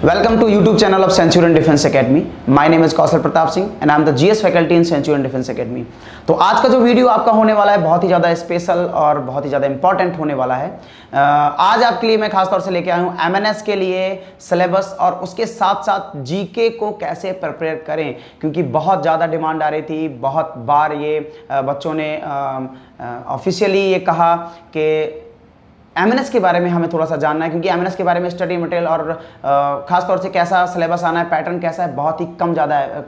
Welcome to YouTube channel of Centurion Defense Academy. My name is Kausal Pratap Singh and I am the GS faculty in Centurion Defense Academy. तो आज का जो video आपका होने वाला है बहुत ही ज़्यादा स्पेशल और बहुत ही ज़्यादा इंपॉर्टेंट होने वाला है। आज आपके लिए मैं खास तौर से लेके आया हूँ MNS के लिए सिलेबस और उसके साथ साथ जीके को कैसे प्रिपेयर करें, क्योंकि बहुत ज़्यादा डिमांड आ रही थी। बहुत बार ये बच्चों ने ऑफिशियली ये कहा कि एमएनएस के बारे में हमें थोड़ा सा जानना है, क्योंकि एमएनएस के बारे में स्टडी मटेरियल और ख़ास तौर से कैसा सिलेबस आना है, पैटर्न कैसा है, बहुत ही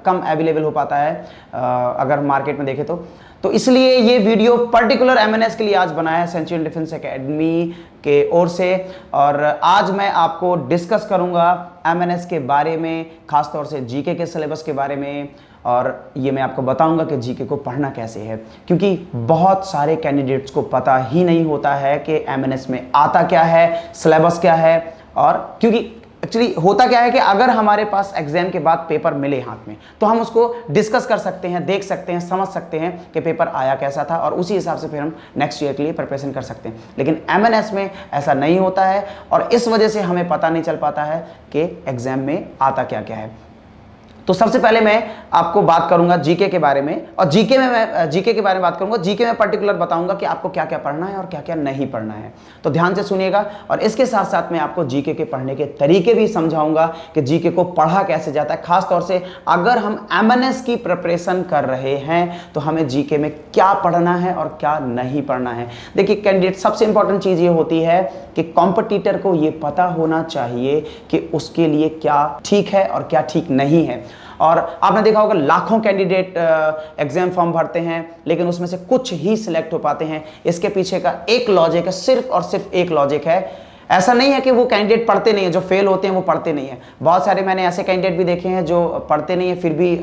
कम अवेलेबल हो पाता है अगर मार्केट में देखें तो इसलिए ये वीडियो पर्टिकुलर एमएनएस के लिए आज बनाया है सेंचुरियन डिफेंस एकेडमी के ओर से। और आज मैं आपको डिस्कस करूंगा एमएनएस के बारे में, ख़ास तौर से जीके के सिलेबस के बारे में, और ये मैं आपको बताऊंगा कि जीके को पढ़ना कैसे है, क्योंकि बहुत सारे कैंडिडेट्स को पता ही नहीं होता है कि एमएनएस में आता क्या है, सिलेबस क्या है। और क्योंकि एक्चुअली होता क्या है कि अगर हमारे पास एग्जाम के बाद पेपर मिले हाथ में तो हम उसको डिस्कस कर सकते हैं, देख सकते हैं, समझ सकते हैं कि पेपर आया कैसा था, और उसी हिसाब से फिर हम नेक्स्ट ईयर के लिए प्रिपरेशन कर सकते हैं। लेकिन एमएनएस में ऐसा नहीं होता है और इस वजह से हमें पता नहीं चल पाता है कि एग्जाम में आता क्या क्या है। तो सबसे पहले मैं आपको बात करूंगा जीके के बारे में, और जीके में मैं जीके के बारे में बात करूंगा। जीके में पर्टिकुलर बताऊंगा कि आपको क्या क्या पढ़ना है और क्या क्या नहीं पढ़ना है, तो ध्यान से सुनिएगा। और इसके साथ साथ मैं आपको जीके के पढ़ने के तरीके भी समझाऊंगा कि जीके को पढ़ा कैसे जाता है। खास तौर से अगर हम एमएनएस की प्रिपरेशन कर रहे हैं तो हमें जीके में क्या पढ़ना है और क्या नहीं पढ़ना है। देखिए कैंडिडेट, सबसे इंपॉर्टेंट चीज़ ये होती है कि कॉम्पिटिटर को ये पता होना चाहिए कि उसके लिए क्या ठीक है और क्या ठीक नहीं है। और आपने देखा होगा लाखों कैंडिडेट एग्जाम फॉर्म भरते हैं, लेकिन उसमें से कुछ ही सिलेक्ट हो पाते हैं। इसके पीछे का एक लॉजिक है, सिर्फ और सिर्फ एक लॉजिक है। ऐसा नहीं है कि वो कैंडिडेट पढ़ते नहीं है, जो फेल होते हैं वो पढ़ते नहीं है। बहुत सारे मैंने ऐसे कैंडिडेट भी देखे हैं जो पढ़ते नहीं है फिर भी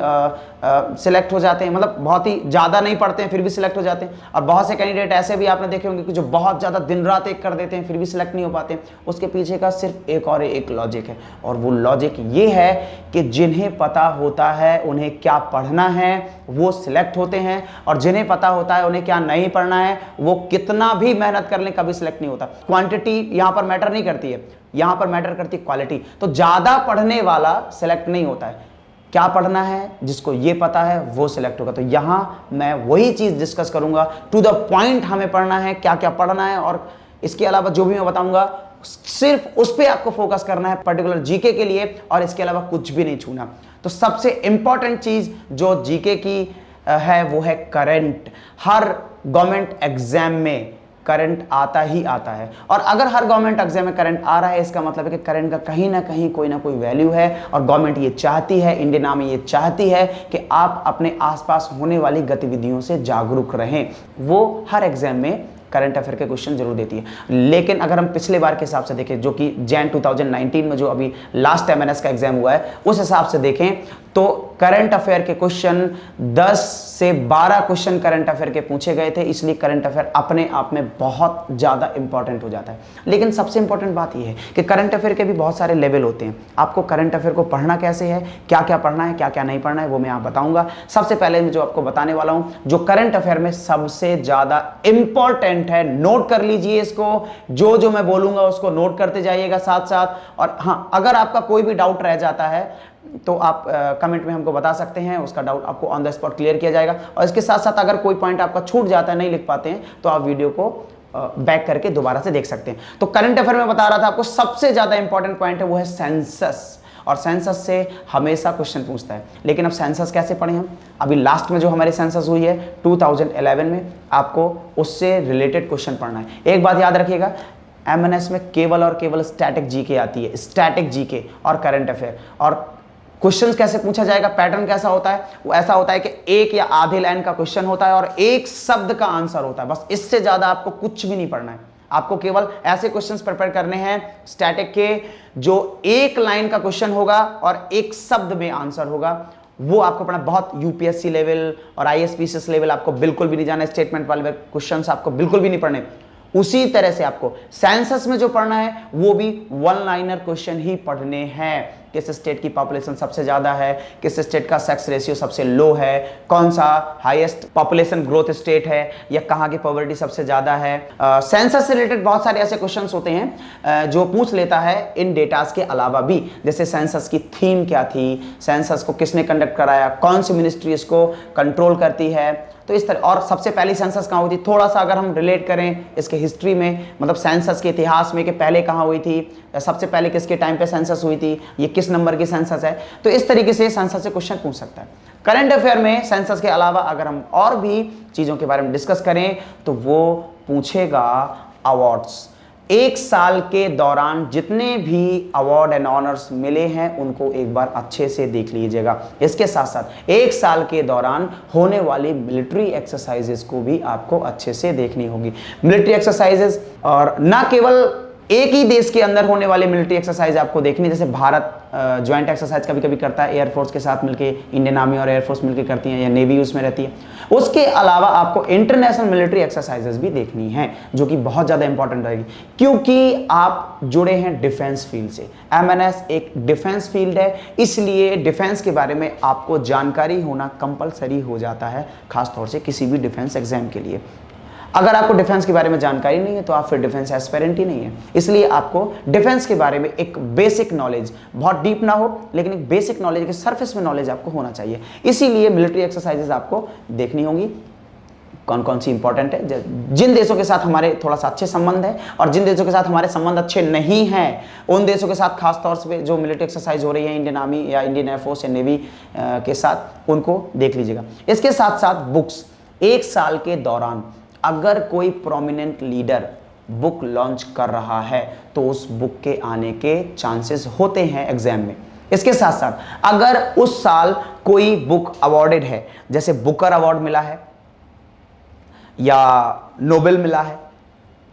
सिलेक्ट हो जाते हैं, मतलब बहुत ही ज़्यादा नहीं पढ़ते हैं फिर भी सिलेक्ट हो जाते हैं। और बहुत से कैंडिडेट ऐसे भी आपने देखे होंगे कि जो बहुत ज़्यादा दिन रात एक कर देते हैं फिर भी सिलेक्ट नहीं हो पाते हैं। उसके पीछे का सिर्फ एक लॉजिक है, और वो लॉजिक ये है कि जिन्हें पता होता है उन्हें क्या पढ़ना है वो सिलेक्ट होते हैं, और जिन्हें पता होता है उन्हें क्या नहीं पढ़ना है वो कितना भी मेहनत कर लें कभी सिलेक्ट नहीं होता। क्वांटिटी यहाँ पर मैटर नहीं करती है, यहाँ पर मैटर करती है क्वालिटी। तो ज़्यादा पढ़ने वाला सिलेक्ट नहीं होता है। क्या पढ़ना है, जिसको ये पता है वो सिलेक्ट होगा। तो यहाँ मैं वही चीज़ डिस्कस करूंगा, टू द पॉइंट हमें पढ़ना है, क्या क्या पढ़ना है, और इसके अलावा जो भी मैं बताऊंगा सिर्फ उस पर आपको फोकस करना है पर्टिकुलर जीके के लिए, और इसके अलावा कुछ भी नहीं छूना। तो सबसे इंपॉर्टेंट चीज़ जो जीके की है वो है करंट। हर गवर्नमेंट एग्जाम में करंट आता ही आता है, और अगर हर गवर्नमेंट एग्जाम में करंट आ रहा है इसका मतलब है कि करंट का कहीं ना कहीं कोई ना कोई वैल्यू है, और गवर्नमेंट ये चाहती है, इंडियन आर्मी ये चाहती है कि आप अपने आसपास होने वाली गतिविधियों से जागरूक रहें। वो हर एग्जाम में करंट अफेयर के क्वेश्चन जरूर देती है। लेकिन अगर हम पिछले बार के हिसाब से देखें, जो कि जैन 2019 में जो अभी लास्ट एमएनएस का एग्जाम हुआ है, उस हिसाब से देखें तो करंट अफेयर के क्वेश्चन 10 से 12 क्वेश्चन करंट अफेयर के पूछे गए थे। इसलिए करंट अफेयर अपने आप में बहुत ज़्यादा इंपॉर्टेंट हो जाता है। लेकिन सबसे इंपॉर्टेंट बात यह है कि करंट अफेयर के भी बहुत सारे लेवल होते हैं। आपको करंट अफेयर को पढ़ना कैसे है, क्या क्या पढ़ना है, क्या क्या नहीं पढ़ना है, वो मैं आप बताऊंगा। सबसे पहले मैं जो आपको बताने वाला हूं, जो करंट अफेयर में सबसे ज़्यादा इंपॉर्टेंट है, नोट कर लीजिए इसको। जो मैं बोलूंगा उसको नोट करते जाइएगा साथ साथ। और हाँ, अगर आपका कोई भी डाउट रह जाता है तो आप कमेंट में हमको बता सकते हैं, उसका डाउट आपको ऑन द स्पॉट क्लियर किया जाएगा। और इसके साथ साथ अगर कोई पॉइंट आपका छूट जाता है, नहीं लिख पाते हैं, तो आप वीडियो को बैक करके दोबारा से देख सकते हैं। तो करंट अफेयर में बता रहा था आपको सबसे ज्यादा इंपॉर्टेंट पॉइंट है वो है सेंसस, और सेंसस से हमेशा क्वेश्चन पूछता है। लेकिन अब सेंसस कैसे पढ़ें हम? अभी लास्ट में जो हमारी सेंसस हुई है 2011 में, आपको उससे रिलेटेड क्वेश्चन पढ़ना है। एक बात याद रखिएगा, एमएनएस में केवल और केवल स्टैटिक जीके आती है, स्टैटिक जीके और करंट अफेयर। और क्वेश्चंस कैसे पूछा जाएगा, पैटर्न कैसा होता है, वो ऐसा होता है कि एक या आधे लाइन का क्वेश्चन होता है और एक शब्द का आंसर होता है, बस। इससे ज्यादा आपको कुछ भी नहीं पढ़ना है। आपको केवल ऐसे क्वेश्चंस प्रिपेयर करने हैं स्टैटिक के, जो एक लाइन का क्वेश्चन होगा और एक शब्द में आंसर होगा। वो आपको पढ़ना। बहुत यूपीएससी लेवल और आईएसपीसीएस लेवल आपको बिल्कुल भी नहीं जाना, स्टेटमेंट वाले क्वेश्चंस आपको बिल्कुल भी नहीं पढ़ने। उसी तरह से आपको सेंसस में जो पढ़ना है वो भी वन लाइनर क्वेश्चन ही पढ़ने हैं। किस स्टेट की पॉपुलेशन सबसे ज़्यादा है, किस स्टेट का सेक्स रेशियो सबसे लो है, कौन सा हाईएस्ट पॉपुलेशन ग्रोथ स्टेट है, या कहाँ की पॉवर्टी सबसे ज़्यादा है। सेंसस से रिलेटेड बहुत सारे ऐसे क्वेश्चंस होते हैं जो पूछ लेता है इन डेटास के अलावा भी, जैसे सेंसस की थीम क्या थी, सेंसस को किसने कंडक्ट कराया, कौन सी मिनिस्ट्री इसको कंट्रोल करती है, तो इस तरह। और सबसे पहली सेंसस कहाँ हुई थी, थोड़ा सा अगर हम रिलेट करें इसके हिस्ट्री में, मतलब सेंसस के इतिहास में कि पहले कहाँ हुई थी, सबसे पहले किसके टाइम पे सेंसस हुई थी, ये किस नंबर की सेंसस है, तो इस तरीके से सेंसस से क्वेश्चन पूछ सकता है। करंट अफेयर में सेंसस के अलावा अगर हम और भी चीज़ों के बारे में डिस्कस करें तो वो पूछेगा अवार्ड्स। एक साल के दौरान जितने भी अवार्ड एंड ऑनर्स मिले हैं उनको एक बार अच्छे से देख लीजिएगा। इसके साथ साथ एक साल के दौरान होने वाली मिलिट्री एक्सरसाइजेस को भी आपको अच्छे से देखनी होगी। मिलिट्री एक्सरसाइजेस, और ना केवल एक ही देश के अंदर होने वाले मिलिट्री एक्सरसाइज आपको देखनी, जैसे भारत ज्वाइंट एक्सरसाइज कभी कभी करता है एयरफोर्स के साथ मिलके, इंडियन आर्मी और एयरफोर्स मिलके करती हैं, या नेवी उसमें रहती है। उसके अलावा आपको इंटरनेशनल मिलिट्री एक्सरसाइजेस भी देखनी है, जो कि बहुत ज़्यादा इंपॉर्टेंट रहेगी, क्योंकि आप जुड़े हैं डिफेंस फील्ड से। एमएनएस एक डिफेंस फील्ड है, इसलिए डिफेंस के बारे में आपको जानकारी होना कंपलसरी हो जाता है, खासतौर से किसी भी डिफेंस एग्जाम के लिए। अगर आपको डिफेंस के बारे में जानकारी नहीं है तो आप फिर डिफेंस एस्पिरेंट ही नहीं है। इसलिए आपको डिफेंस के बारे में एक बेसिक नॉलेज, बहुत डीप ना हो लेकिन एक बेसिक नॉलेज के सरफेस में नॉलेज आपको होना चाहिए। इसीलिए मिलिट्री एक्सरसाइजेस आपको देखनी होंगी, कौन कौन सी इंपॉर्टेंट है, जिन देशों के साथ हमारे थोड़ा सा अच्छे संबंध है और जिन देशों के साथ हमारे संबंध अच्छे नहीं हैं, उन देशों के साथ खासतौर से जो मिलिट्री एक्सरसाइज हो रही है इंडियन आर्मी या इंडियन एयरफोर्स या नेवी के साथ, उनको देख लीजिएगा। इसके साथ साथ बुक्स, एक साल के दौरान अगर कोई प्रोमिनेंट लीडर बुक लॉन्च कर रहा है तो उस बुक के आने के चांसेस होते हैं एग्जाम में। इसके साथ साथ अगर उस साल कोई बुक अवॉर्डेड है, जैसे बुकर अवार्ड मिला है या नोबेल मिला है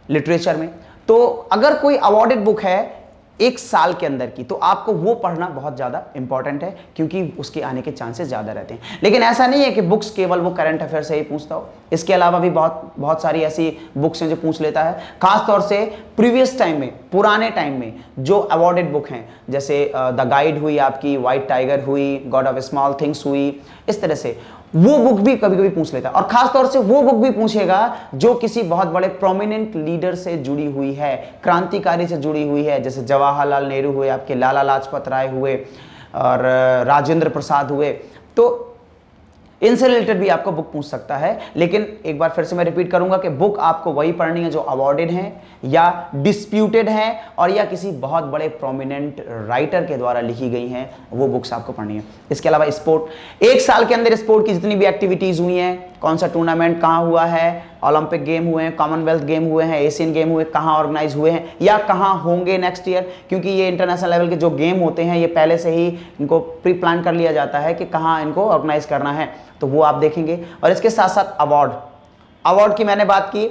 लिटरेचर में, तो अगर कोई अवॉर्डेड बुक है एक साल के अंदर की, तो आपको वो पढ़ना बहुत ज़्यादा इंपॉर्टेंट है, क्योंकि उसके आने के चांसेस ज़्यादा रहते हैं। लेकिन ऐसा नहीं है कि बुक्स केवल वो करंट अफेयर से ही पूछता हो, इसके अलावा भी बहुत सारी ऐसी बुक्स हैं जो पूछ लेता है, खासतौर से प्रीवियस टाइम में, पुराने टाइम में जो अवॉर्डेड बुक हैं, जैसे द गाइड हुई आपकी, वाइट टाइगर हुई, गॉड ऑफ स्मॉल थिंग्स हुई, इस तरह से वो बुक भी कभी कभी पूछ लेता है। और खासतौर से वो बुक भी पूछेगा जो किसी बहुत बड़े प्रोमिनेंट लीडर से जुड़ी हुई है, क्रांतिकारी से जुड़ी हुई है, जैसे जवाहरलाल नेहरू हुए, आपके लाला लाजपत राय हुए और राजेंद्र प्रसाद हुए, तो इनसे रिलेटेड भी आपको बुक पूछ सकता है। लेकिन एक बार फिर से मैं रिपीट करूंगा कि बुक आपको वही पढ़नी है जो अवॉर्डेड हैं या डिस्प्यूटेड हैं और या किसी बहुत बड़े प्रोमिनेंट राइटर के द्वारा लिखी गई हैं, वो बुक्स आपको पढ़नी है। इसके अलावा स्पोर्ट, एक साल के अंदर स्पोर्ट की जितनी भी एक्टिविटीज़ हुई हैं, कौन सा टूर्नामेंट कहाँ हुआ है, ओलंपिक गेम हुए हैं, कॉमनवेल्थ गेम हुए हैं, एशियन गेम हुए, कहाँ ऑर्गेनाइज हुए हैं या कहाँ होंगे नेक्स्ट ईयर, क्योंकि ये इंटरनेशनल लेवल के जो गेम होते हैं ये पहले से ही इनको प्री प्लान कर लिया जाता है कि कहाँ इनको ऑर्गेनाइज करना है, तो वो आप देखेंगे। और इसके साथ साथ अवार्ड की मैंने बात की,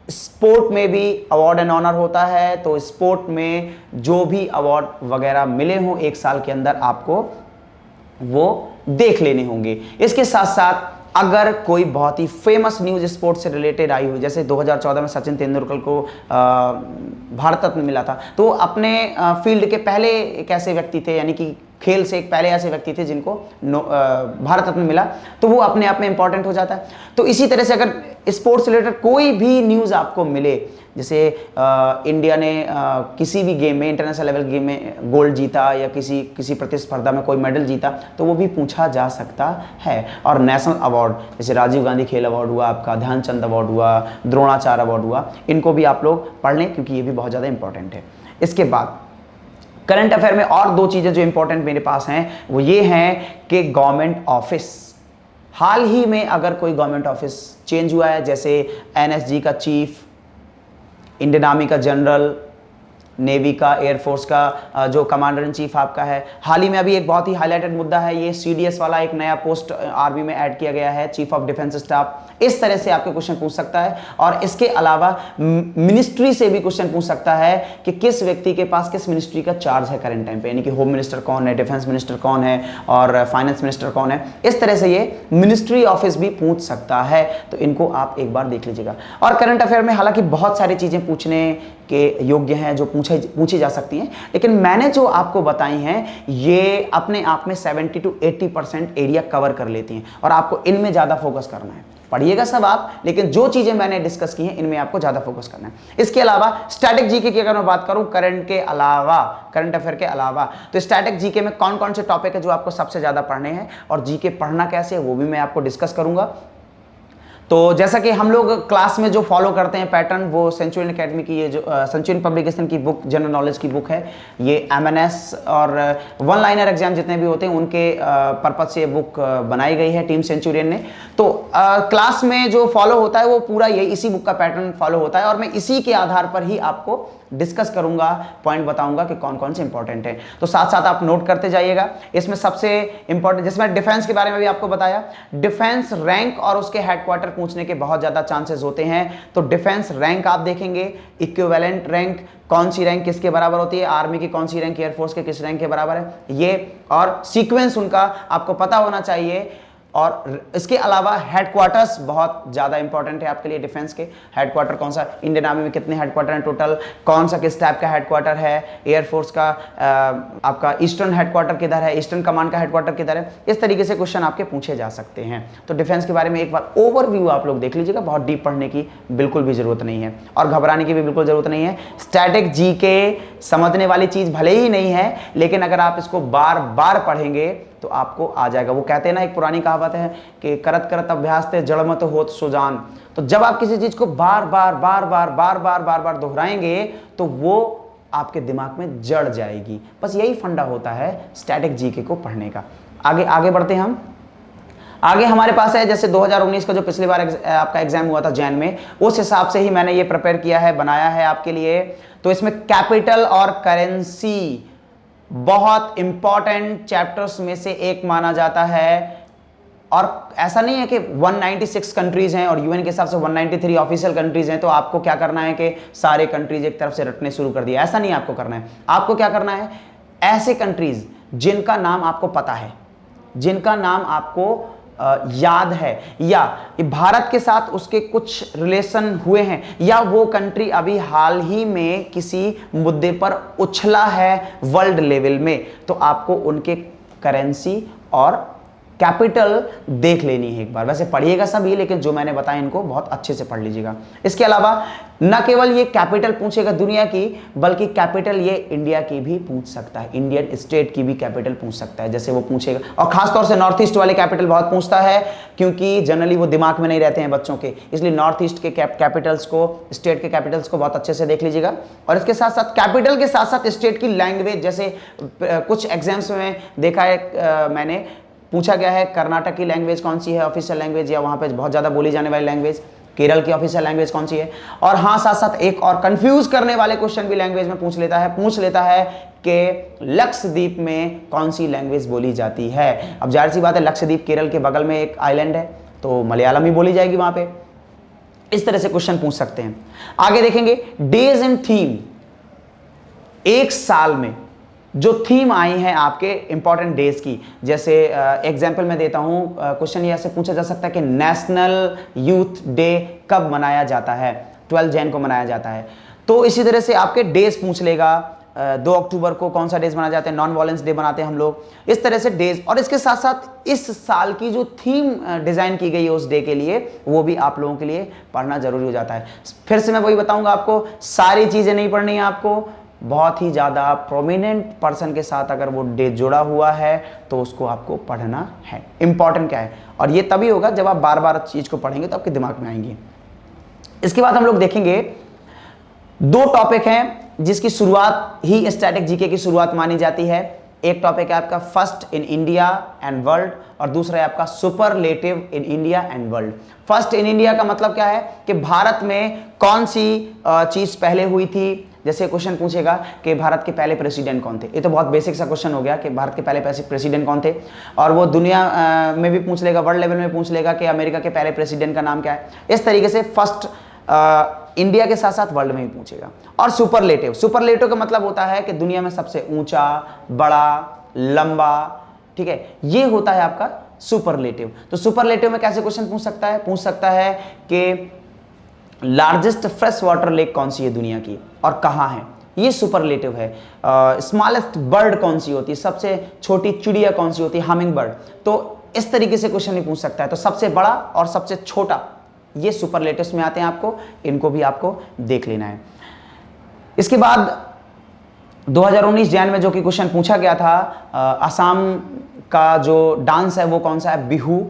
स्पोर्ट में भी अवार्ड एंड ऑनर होता है, तो स्पोर्ट में जो भी अवार्ड वगैरह मिले हों एक साल के अंदर आपको वो देख लेने होंगे। इसके साथ साथ अगर कोई बहुत ही फेमस न्यूज़ स्पोर्ट्स से रिलेटेड आई हुई, जैसे 2014 में सचिन तेंदुलकर को भारत रत्न मिला था, तो अपने फील्ड के पहले एक ऐसे व्यक्ति थे, यानी कि खेल से एक पहले ऐसे व्यक्ति थे जिनको भारत रत्न मिला, तो वो अपने आप में इंपॉर्टेंट हो जाता है। तो इसी तरह से अगर स्पोर्ट्स रिलेटेड कोई भी न्यूज़ आपको मिले, जैसे इंडिया ने किसी भी गेम में, इंटरनेशनल लेवल गेम में गोल्ड जीता या किसी प्रतिस्पर्धा में कोई मेडल जीता, तो वो भी पूछा जा सकता है। और नेशनल अवार्ड जैसे राजीव गांधी खेल अवार्ड हुआ, आपका ध्यानचंद अवार्ड हुआ, द्रोणाचार्य अवार्ड हुआ, इनको भी आप लोग पढ़ लें क्योंकि ये भी बहुत ज़्यादा इंपॉर्टेंट है। इसके बाद करंट अफेयर में और दो चीज़ें जो इंपॉर्टेंट मेरे पास हैं वो ये हैं कि गवर्नमेंट ऑफिस, हाल ही में अगर कोई गवर्नमेंट ऑफिस चेंज हुआ है, जैसे एनएसजी का चीफ, इंडियन आर्मी का जनरल, नेवी का, एयरफोर्स का जो कमांडर इन चीफ आपका है, हाल ही में अभी एक बहुत ही हाईलाइटेड मुद्दा है, ये सीडीएस वाला एक नया पोस्ट आर्मी में ऐड किया गया है, चीफ ऑफ डिफेंस स्टाफ। इस तरह से आपके क्वेश्चन पूछ सकता है। और इसके अलावा मिनिस्ट्री से भी क्वेश्चन पूछ सकता है कि किस व्यक्ति के पास किस मिनिस्ट्री का चार्ज है करंट टाइम पे, यानी कि होम मिनिस्टर कौन है, डिफेंस मिनिस्टर कौन है और फाइनेंस मिनिस्टर कौन है। इस तरह से ये मिनिस्ट्री ऑफिस भी पूछ सकता है, तो इनको आप एक बार देख लीजिएगा। और करंट अफेयर में हालांकि बहुत सारी चीज़ें पूछने के योग्य हैं, जो पूछी जा सकती हैं, लेकिन मैंने जो आपको बताई हैं ये अपने आप में 70 to 80% एरिया कवर कर लेती हैं और आपको इनमें ज़्यादा फोकस करना है। पढ़िएगा सब आप, लेकिन जो चीजें मैंने डिस्कस की हैं इनमें आपको ज्यादा फोकस करना है। इसके अलावा स्टैटिक जीके की अगर मैं बात करूं, करंट अफेयर के अलावा, तो स्टैटिक जीके में कौन कौन से टॉपिक है जो आपको सबसे ज्यादा पढ़ने हैं और जीके पढ़ना कैसे है वो भी मैं आपको डिस्कस करूंगा। तो जैसा कि हम लोग क्लास में जो फॉलो करते हैं पैटर्न, वो सेंचुरियन एकेडमी की ये जो सेंचुरियन पब्लिकेशन की बुक, जनरल नॉलेज की बुक है, ये एमएनएस और वन लाइनर एग्जाम जितने भी होते हैं उनके पर्पज से ये बुक बनाई गई है टीम सेंचुरियन ने। तो क्लास में जो फॉलो होता है वो पूरा ये इसी बुक का पैटर्न फॉलो होता है और मैं इसी के आधार पर ही आपको डिस्कस करूंगा, पॉइंट बताऊंगा कि कौन कौन से इंपॉर्टेंट है। तो साथ साथ आप नोट करते जाइएगा। इसमें सबसे इंपॉर्टेंट, जैसे मैं डिफेंस के बारे में भी आपको बताया, डिफेंस रैंक और उसके हेडक्वार्टर पूछने के बहुत ज्यादा चांसेस होते हैं। तो डिफेंस रैंक आप देखेंगे, इक्विवेलेंट रैंक, कौन सी रैंक किसके बराबर होती है, आर्मी की कौन सी रैंक एयरफोर्स के किस रैंक के बराबर है, ये और सीक्वेंस उनका आपको पता होना चाहिए। और इसके अलावा हेडक्वार्टर्स बहुत ज़्यादा इंपॉर्टेंट है आपके लिए। डिफेंस के हेडक्वार्टर कौन सा, इंडियन आर्मी में कितने हेडक्वार्टर हैं टोटल, कौन सा किस टाइप का हेडक्वार्टर है, एयरफोर्स का आपका ईस्टर्न हेडक्वार्टर किधर है, ईस्टर्न कमांड का हेडक्वार्टर किधर है, इस तरीके से क्वेश्चन आपके पूछे जा सकते हैं। तो डिफेंस के बारे में एक बार ओवरव्यू आप लोग देख लीजिएगा, बहुत डीप पढ़ने की बिल्कुल भी जरूरत नहीं है और घबराने की भी बिल्कुल जरूरत नहीं है। स्टैटिक जीके समझने वाली चीज़ भले ही नहीं है, लेकिन अगर आप इसको बार बार पढ़ेंगे तो आपको आ जाएगा। वो कहते हैं ना, एक पुरानी कहावत है कि करत करत अभ्यास ते जड़ मत होत सुजान। तो जब आप किसी चीज को बार बार दोहराएंगे तो वो आपके दिमाग में जड़ जाएगी। बस यही फंडा होता है स्टैटिक जीके को पढ़ने का। आगे बढ़ते हैं हम। आगे हमारे पास है जैसे 2019 का जो पिछली बार आपका एग्जाम हुआ था जैन में, उस हिसाब से ही मैंने ये प्रिपेयर किया है, बनाया है आपके लिए। तो इसमें कैपिटल और करेंसी बहुत इंपॉर्टेंट चैप्टर्स में से एक माना जाता है। और ऐसा नहीं है कि 196 कंट्रीज हैं और यूएन के हिसाब से 193 ऑफिशियल कंट्रीज हैं, तो आपको क्या करना है कि सारे कंट्रीज एक तरफ से रटने शुरू कर दिया। ऐसा नहीं आपको करना है। आपको क्या करना है, ऐसे कंट्रीज जिनका नाम आपको पता है, जिनका नाम आपको याद है, या भारत के साथ उसके कुछ रिलेशन हुए हैं, या वो कंट्री अभी हाल ही में किसी मुद्दे पर उछला है वर्ल्ड लेवल में, तो आपको उनके करेंसी और कैपिटल देख लेनी है एक बार। वैसे पढ़िएगा सब ये, लेकिन जो मैंने बताया इनको बहुत अच्छे से पढ़ लीजिएगा। इसके अलावा न केवल ये कैपिटल पूछेगा दुनिया की, बल्कि कैपिटल ये इंडिया की भी पूछ सकता है, इंडियन स्टेट की भी कैपिटल पूछ सकता है, जैसे वो पूछेगा। और खासतौर से नॉर्थ ईस्ट वाले कैपिटल बहुत पूछता है, क्योंकि जनरली वो दिमाग में नहीं रहते हैं बच्चों के, इसलिए नॉर्थ ईस्ट के कैपिटल्स को, स्टेट के कैपिटल्स को बहुत अच्छे से देख लीजिएगा। और इसके साथ साथ कैपिटल के साथ साथ स्टेट की लैंग्वेज, जैसे कुछ एग्जाम्स में देखा है मैंने, पूछा गया है कर्नाटक की लैंग्वेज कौन सी है ऑफिशियल लैंग्वेज, या वहां पे बहुत ज्यादा बोली जाने वाली लैंग्वेज, केरल की ऑफिशियल लैंग्वेज कौन सी है। और हाँ, साथ साथ एक और कंफ्यूज करने वाले क्वेश्चन भी लैंग्वेज में पूछ लेता है कि लक्षद्वीप में कौन सी लैंग्वेज बोली जाती है। अब जाहिर सी बात है, लक्षद्वीप केरल के बगल में एक आइलैंड है, तो मलयालम ही बोली जाएगी वहां पे। इस तरह से क्वेश्चन पूछ सकते हैं। आगे देखेंगे डेज एंड थीम। एक साल में जो थीम आई है आपके इंपॉर्टेंट डेज की, जैसे एग्जाम्पल मैं देता हूं, क्वेश्चन ये ऐसे पूछा जा सकता है कि नेशनल यूथ डे कब मनाया जाता है, 12 जैन को मनाया जाता है। तो इसी तरह से आपके डेज पूछ लेगा, 2 अक्टूबर को कौन सा डेज मनाया जाता है, नॉन वायलेंस डे बनाते हैं हम लोग, इस तरह से डेज। और इसके साथ साथ इस साल की जो थीम डिजाइन की गई है उस डे के लिए, वो भी आप लोगों के लिए पढ़ना जरूरी हो जाता है। फिर से मैं वही बताऊंगा आपको, सारी चीजें नहीं पढ़नी है आपको, बहुत ही ज़्यादा प्रोमिनेंट पर्सन के साथ अगर वो डे जुड़ा हुआ है तो उसको आपको पढ़ना है। इंपॉर्टेंट क्या है, और ये तभी होगा जब आप बार बार चीज़ को पढ़ेंगे तो आपके दिमाग में आएंगे। इसके बाद हम लोग देखेंगे 2 टॉपिक हैं जिसकी शुरुआत ही स्टैटिक जीके की शुरुआत मानी जाती है। एक टॉपिक है आपका first in India and world, और दूसरा है आपका superlative in India and world. First in India का मतलब क्या है कि भारत में कौन सी चीज़ पहले हुई थी। जैसे क्वेश्चन पूछेगा कि भारत के पहले प्रेसिडेंट कौन थे, ये तो बहुत बेसिक सा क्वेश्चन हो गया कि भारत के पहले प्रेसिडेंट कौन थे। और वो दुनिया में भी पूछ लेगा, वर्ल्ड लेवल में पूछ लेगा कि अमेरिका के पहले प्रेसिडेंट का नाम क्या है। इस तरीके से फर्स्ट इंडिया के साथ साथ वर्ल्ड में भी पूछेगा। और सुपरलेटिव का मतलब होता है कि दुनिया में सबसे ऊंचा, बड़ा, लंबा, ठीक है, ये होता है आपका सुपरलेटिव। तो सुपरलेटिव में कैसे क्वेश्चन पूछ सकता है कि लार्जेस्ट फ्रेश वाटर लेक कौन सी है दुनिया की और कहाँ है, ये सुपरलेटिव है। स्मॉलेस्ट बर्ड कौन सी होती है, सबसे छोटी चिड़िया कौन सी होती है, हमिंग बर्ड। तो इस तरीके से क्वेश्चन भी पूछ सकता है। तो सबसे बड़ा और सबसे छोटा, ये सुपरलेटिव्स में आते हैं आपको, इनको भी आपको देख लेना है। इसके बाद 2019 जैन में जो कि क्वेश्चन पूछा गया था, असम का जो डांस है वो कौन सा है, बिहू।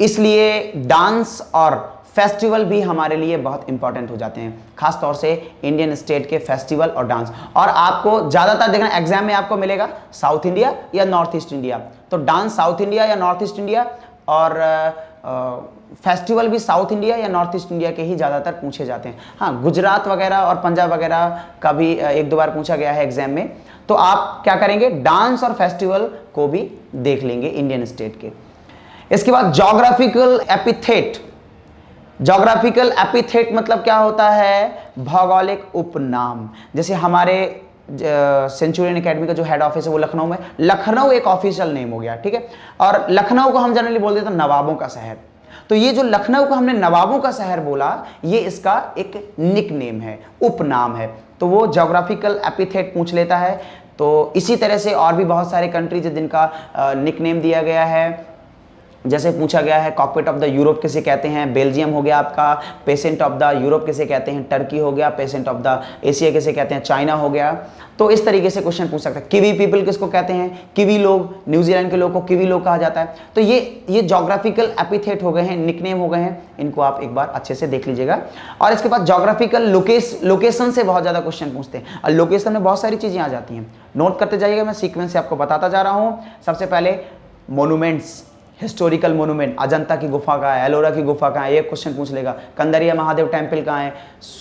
इसलिए डांस और फेस्टिवल भी हमारे लिए बहुत इंपॉर्टेंट हो जाते हैं, खास तौर से इंडियन स्टेट के फेस्टिवल और डांस। और आपको ज़्यादातर देखना एग्जाम में आपको मिलेगा साउथ इंडिया या नॉर्थ ईस्ट इंडिया, तो डांस साउथ इंडिया या नॉर्थ ईस्ट इंडिया, और फेस्टिवल भी साउथ इंडिया या नॉर्थ ईस्ट इंडिया के ही ज़्यादातर पूछे जाते हैं। हाँ, गुजरात वगैरह और पंजाब वगैरह का भी एक दो बार पूछा गया है एग्जाम में। तो आप क्या करेंगे, डांस और फेस्टिवल को भी देख लेंगे इंडियन स्टेट के। इसके बाद ज्योग्राफिकल एपिथेट। ज्योग्राफिकल एपिथेट मतलब क्या होता है, भौगोलिक उपनाम। जैसे हमारे सेंचुरियन एकेडमी का जो हेड ऑफिस है वो लखनऊ में, लखनऊ एक ऑफिशियल नेम हो गया, ठीक है। और लखनऊ को हम जनरली बोल देते हैं नवाबों का शहर। तो ये जो लखनऊ को हमने नवाबों का शहर बोला, ये इसका एक निक नेम है, उपनाम है। तो वो ज्योग्राफिकल एपिथेट पूछ लेता है। तो इसी तरह से और भी बहुत सारे कंट्रीज है जिनका निक नेम दिया गया है। जैसे पूछा गया है कॉकपिट ऑफ द यूरोप किसे कहते हैं, बेल्जियम हो गया आपका। पेसेंट ऑफ द यूरोप किसे कहते हैं, टर्की हो गया। पेसेंट ऑफ द एशिया किसे कहते हैं, चाइना हो गया। तो इस तरीके से क्वेश्चन पूछ सकता है। किवी पीपल किसको कहते हैं, किवी लोग, न्यूजीलैंड के लोग को किवी लोग कहा जाता है। तो ये ज्योग्राफिकल एपिथेट हो गए हैं, निकनेम हो गए हैं, इनको आप एक बार अच्छे से देख लीजिएगा। और इसके बाद ज्योग्राफिकल लोकेशन से बहुत ज़्यादा क्वेश्चन पूछते हैं, और लोकेशन में बहुत सारी चीज़ें आ जाती हैं, नोट करते जाइएगा। मैं सीक्वेंस से आपको बताता जा रहा हूँ। सबसे पहले मोनूमेंट्स, हिस्टोरिकल मोनूमेंट, अजंता की गुफा कहाँ है, एलोरा की गुफा कहाँ है, ये क्वेश्चन पूछ लेगा। कंदरिया महादेव टेम्पल कहाँ है,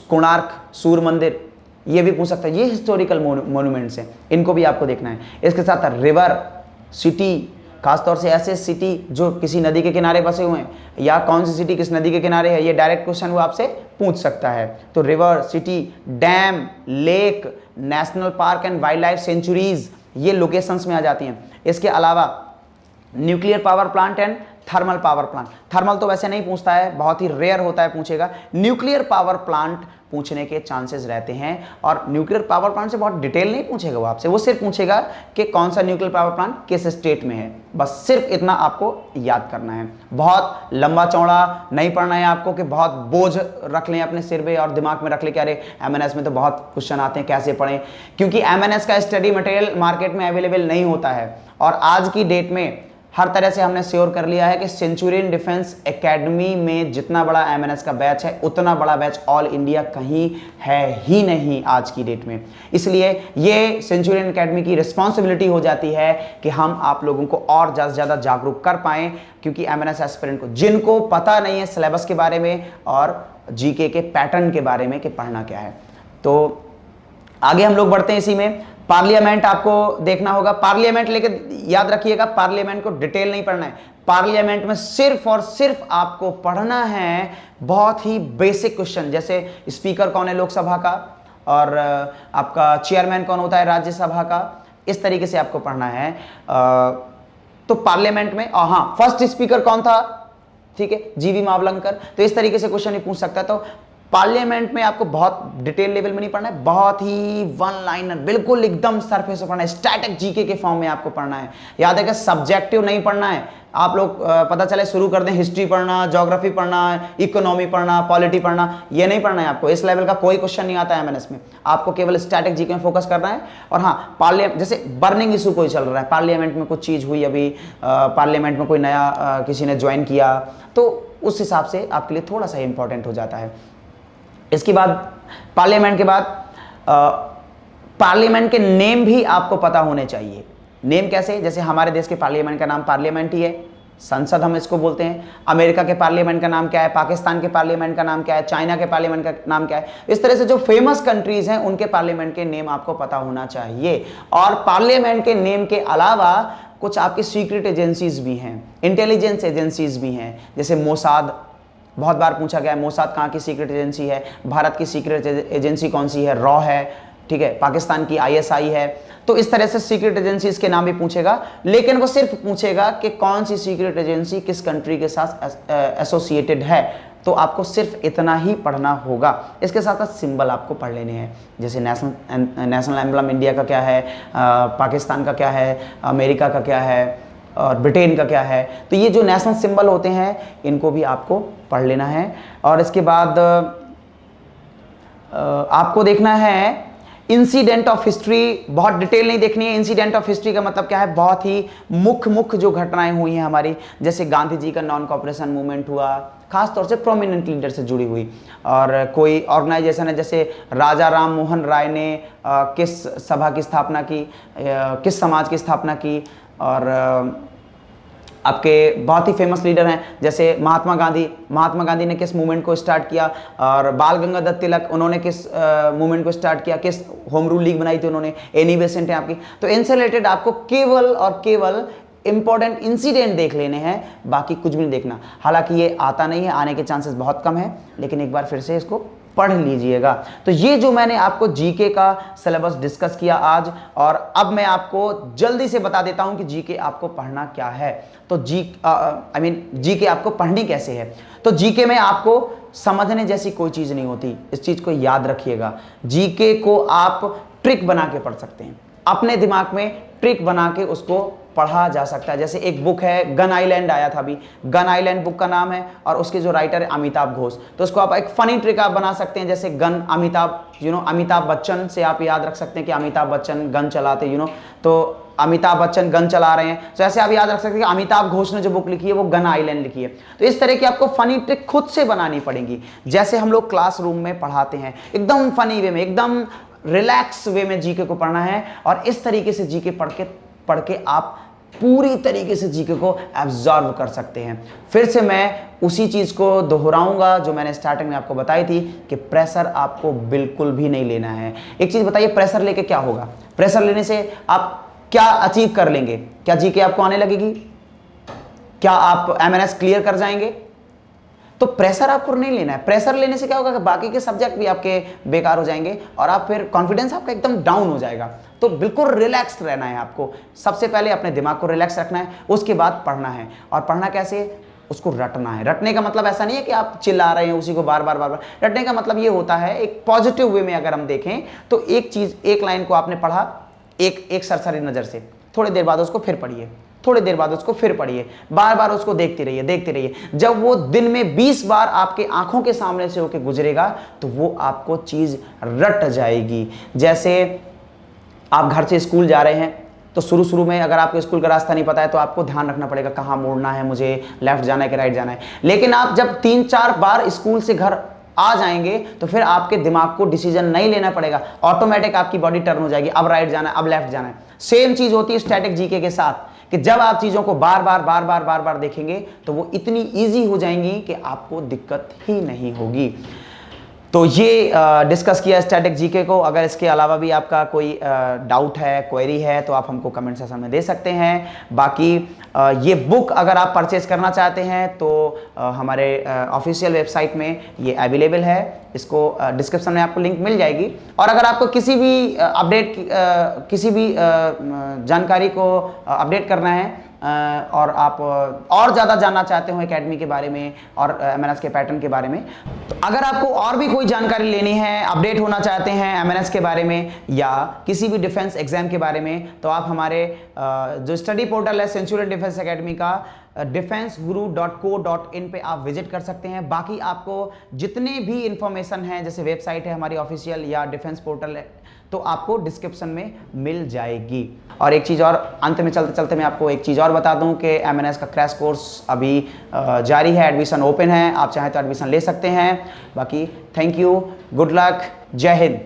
कोणार्क सूर्य मंदिर, ये भी पूछ सकता है। ये हिस्टोरिकल मोनूमेंट्स हैं, इनको भी आपको देखना है। इसके साथ रिवर, सिटी, खासतौर से ऐसे सिटी जो किसी नदी के किनारे बसे हुए हैं, या कौन सी सिटी किस नदी के किनारे है, ये डायरेक्ट क्वेश्चन वो आपसे पूछ सकता है। तो river, city, dam, lake, national park and wild life sanctuaries, ये लोकेशंस में आ जाती हैं। इसके अलावा nuclear power plant and thermal power plant. Thermal तो वैसे नहीं पूछता है, बहुत ही रेयर होता है पूछेगा। न्यूक्लियर पावर प्लांट पूछने के चांसेस रहते हैं। और न्यूक्लियर पावर प्लांट से बहुत डिटेल नहीं पूछेगा वो आपसे, वो सिर्फ पूछेगा कि कौन सा न्यूक्लियर पावर प्लांट किस स्टेट में है, बस सिर्फ इतना आपको याद करना है। बहुत लंबा चौड़ा नहीं पढ़ना है आपको कि बहुत बोझ रख लें अपने सिर पे और दिमाग में रख लें कि अरे एमएनएस में तो बहुत क्वेश्चन आते हैं कैसे पढ़ें, क्योंकि एमएनएस का स्टडी मटेरियल मार्केट में अवेलेबल नहीं होता है। और आज की डेट में हर तरह से हमने श्योर कर लिया है कि सेंचुरियन डिफेंस एकेडमी में जितना बड़ा एमएनएस का बैच है, उतना बड़ा बैच ऑल इंडिया कहीं है ही नहीं आज की डेट में। इसलिए ये सेंचुरियन एकेडमी की रिस्पॉन्सिबिलिटी हो जाती है कि हम आप लोगों को और ज़्यादा से ज़्यादा जागरूक कर पाएँ, क्योंकि एमएनएस एस्पिरेंट को जिनको पता नहीं है सिलेबस के बारे में और जीके के पैटर्न के बारे में कि पढ़ना क्या है। तो आगे हम लोग बढ़ते हैं इसी में। पार्लियामेंट आपको देखना होगा। पार्लियामेंट लेके याद रखिएगा, पार्लियामेंट को डिटेल नहीं पढ़ना है। पार्लियामेंट में सिर्फ और सिर्फ आपको पढ़ना है बहुत ही बेसिक क्वेश्चन, जैसे स्पीकर कौन है लोकसभा का, और आपका चेयरमैन कौन होता है राज्यसभा का, इस तरीके से आपको पढ़ना है। तो पार्लियामेंट में हाँ, फर्स्ट स्पीकर कौन था, ठीक है, जीवी मावलंकर। तो इस तरीके से क्वेश्चन ही पूछ सकता है। तो पार्लियामेंट में आपको बहुत डिटेल लेवल में नहीं पढ़ना है, बहुत ही वन लाइनर, बिल्कुल एकदम सरफेस से पढ़ना है, स्टैटिक जीके के फॉर्म में आपको पढ़ना है। याद है कि सब्जेक्टिव नहीं पढ़ना है। आप लोग पता चले शुरू कर दें हिस्ट्री पढ़ना, ज्योग्राफी पढ़ना, इकोनॉमी पढ़ना, पॉलिटी पढ़ना, ये नहीं पढ़ना है आपको। इस लेवल का कोई क्वेश्चन नहीं आता है एमएनएस में, आपको केवल स्टैटिक जीके में फोकस करना है। और हाँ, पार्लियामेंट जैसे बर्निंग इशू कोई चल रहा है, पार्लियामेंट में कुछ चीज़ हुई अभी, पार्लियामेंट में कोई नया किसी ने ज्वाइन किया, तो उस हिसाब से आपके लिए थोड़ा सा इंपॉर्टेंट हो जाता है। इसके बाद पार्लियामेंट के बाद पार्लियामेंट के नेम भी आपको पता होने चाहिए। नेम कैसे, जैसे हमारे देश के पार्लियामेंट का नाम पार्लियामेंट ही है, संसद हम इसको बोलते हैं। अमेरिका के पार्लियामेंट का नाम क्या है, पाकिस्तान के पार्लियामेंट का नाम क्या है, चाइना के पार्लियामेंट का नाम क्या है। इस तरह से जो फेमस कंट्रीज हैं उनके पार्लियामेंट के नेम आपको पता होना चाहिए। और पार्लियामेंट के नेम के अलावा कुछ आपकी सीक्रेट एजेंसीज भी हैं, इंटेलिजेंस एजेंसीज भी हैं, जैसे मोसाद, बहुत बार पूछा गया है मोसाद कहाँ की सीक्रेट एजेंसी है, भारत की सीक्रेट एजेंसी कौन सी है, रॉ है, ठीक है, पाकिस्तान की आईएसआई है। तो इस तरह से सीक्रेट एजेंसीज के नाम भी पूछेगा, लेकिन वो सिर्फ पूछेगा कि कौन सी सीक्रेट एजेंसी किस कंट्री के साथ एसोसिएटेड है, तो आपको सिर्फ इतना ही पढ़ना होगा। इसके साथ साथ सिंबल आपको पढ़ लेने हैं, जैसे नेशनल एम्बलम इंडिया का क्या है, पाकिस्तान का क्या है, अमेरिका का क्या है और ब्रिटेन का क्या है। तो ये जो नेशनल सिंबल होते हैं इनको भी आपको पढ़ लेना है। और इसके बाद आपको देखना है इंसिडेंट ऑफ हिस्ट्री, बहुत डिटेल नहीं देखनी है। इंसिडेंट ऑफ हिस्ट्री का मतलब क्या है, बहुत ही मुख्य जो घटनाएं हुई हैं हमारी, जैसे गांधी जी का नॉन कॉपरेशन मूवमेंट हुआ, खास तौर से प्रोमिनेंट लीडर से जुड़ी हुई, और कोई ऑर्गेनाइजेशन है जैसे राजा राम मोहन राय ने किस सभा की स्थापना की, किस समाज की स्थापना की, और आपके बहुत ही फेमस लीडर हैं जैसे महात्मा गांधी ने किस मूवमेंट को स्टार्ट किया, और बाल गंगाधर तिलक उन्होंने किस मूवमेंट को स्टार्ट किया, किस होम रूल लीग बनाई थी उन्होंने, एनी बेसेंट है आपकी। तो इनसे रिलेटेड आपको केवल और केवल इंपॉर्टेंट इंसिडेंट देख लेने हैं, बाकी कुछ भी नहीं देखना। हालांकि ये आता नहीं है, आने के चांसेस बहुत कम है, लेकिन एक बार फिर से इसको पढ़ लीजिएगा। तो ये जो मैंने आपको जीके का सिलेबस डिस्कस किया आज, और अब मैं आपको जल्दी से बता देता हूं कि जीके आपको पढ़ना क्या है। तो जीके आपको पढ़नी कैसे है। तो जीके में आपको समझने जैसी कोई चीज नहीं होती, इस चीज को याद रखिएगा। जीके को आप ट्रिक बना के पढ़ सकते हैं, अपने दिमाग में ट्रिक बना के उसको पढ़ा जा सकता है। जैसे एक बुक है गन आइलैंड, आया था अभी, गन आइलैंड बुक का नाम है, और उसके जो राइटर है अमिताभ घोष। तो उसको आप एक फनी ट्रिक आप बना सकते हैं, जैसे गन अमिताभ बच्चन से आप याद रख सकते हैं कि अमिताभ बच्चन गन चलाते, तो अमिताभ बच्चन गन चला रहे हैं, तो ऐसे आप याद रख सकते हैं कि अमिताभ घोष ने जो बुक लिखी है वो गन आइलैंड लिखी है। तो इस तरह की आपको फनी ट्रिक खुद से बनानी पड़ेगी, जैसे हम लोग क्लासरूम में पढ़ाते हैं, एकदम फनी वे में, एकदम रिलैक्स वे में जीके को पढ़ना है। और इस तरीके से जीके पढ़ के आप पूरी तरीके से जीके को एब्जॉर्व कर सकते हैं। फिर से मैं उसी चीज को दोहराऊंगा जो मैंने स्टार्टिंग में आपको बताई थी कि प्रेशर आपको बिल्कुल भी नहीं लेना है। एक चीज बताइए, प्रेशर लेके क्या होगा? प्रेशर लेने से आप क्या अचीव कर लेंगे? क्या जीके आपको आने लगेगी? क्या आप एमएनएस क्लियर कर जाएंगे? तो प्रेशर आपको नहीं लेना है। प्रेशर लेने से क्या होगा कि बाकी के सब्जेक्ट भी आपके बेकार हो जाएंगे और आप फिर कॉन्फिडेंस आपका एकदम डाउन हो जाएगा। तो बिल्कुल रिलैक्स रहना है आपको। सबसे पहले अपने दिमाग को रिलैक्स रखना है, उसके बाद पढ़ना है। और पढ़ना कैसे? उसको रटना है। रटने का मतलब ऐसा नहीं है कि आप चिल्ला रहे हैं उसी को बार बार। रटने का मतलब ये होता है, एक पॉजिटिव वे में अगर हम देखें तो एक चीज, एक लाइन को आपने पढ़ा एक सरसरी नजर से, थोड़ी देर बाद उसको फिर पढ़िए, थोड़ी देर बाद उसको फिर पढ़िए, बार बार उसको देखते रहिए। जब वो दिन में 20 बार आपके आंखों के सामने से होकर गुजरेगा तो वो आपको चीज रट जाएगी। जैसे आप घर से स्कूल जा रहे हैं तो शुरू में अगर आपको स्कूल का रास्ता नहीं पता है तो आपको ध्यान रखना पड़ेगा कहाँ मुड़ना है, मुझे लेफ्ट जाना है कि राइट जाना है। लेकिन आप जब 3-4 बार स्कूल से घर आ जाएंगे तो फिर आपके दिमाग को डिसीजन नहीं लेना पड़ेगा, ऑटोमेटिक आपकी बॉडी टर्न हो जाएगी, अब राइट जाना है, अब लेफ्ट जाना है। सेम चीज होती है स्टैटिक जीके के साथ कि जब आप चीजों को बार बार देखेंगे तो वो इतनी इजी हो जाएंगी कि आपको दिक्कत ही नहीं होगी। तो ये डिस्कस किया स्टैटिक जीके को। अगर इसके अलावा भी आपका कोई डाउट है, क्वेरी है तो आप हमको कमेंट सेक्शन में दे सकते हैं। बाकी ये बुक अगर आप परचेज करना चाहते हैं तो हमारे ऑफिशियल वेबसाइट में ये अवेलेबल है, इसको डिस्क्रिप्शन में आपको लिंक मिल जाएगी। और अगर आपको किसी भी किसी भी जानकारी को अपडेट करना है और आप और ज़्यादा जानना चाहते हो एकेडमी के बारे में और एमएनएस के पैटर्न के बारे में, तो अगर आपको और भी कोई जानकारी लेनी है, अपडेट होना चाहते हैं एमएनएस के बारे में या किसी भी डिफेंस एग्जाम के बारे में, तो आप हमारे जो स्टडी पोर्टल है सेंचुरियन डिफेंस एकेडमी का defenseguru.co.in पे आप विजिट कर सकते हैं। बाकी आपको जितने भी इंफॉर्मेशन है, जैसे वेबसाइट है हमारी ऑफिशियल या डिफेंस पोर्टल है, तो आपको डिस्क्रिप्शन में मिल जाएगी। और एक चीज़ और, अंत में चलते चलते मैं आपको एक चीज़ और बता दूं कि एमएनएस का क्रैश कोर्स अभी जारी है, एडमिशन ओपन है, आप चाहें तो एडमिशन ले सकते हैं। बाकी थैंक यू, गुड लक, जय हिंद।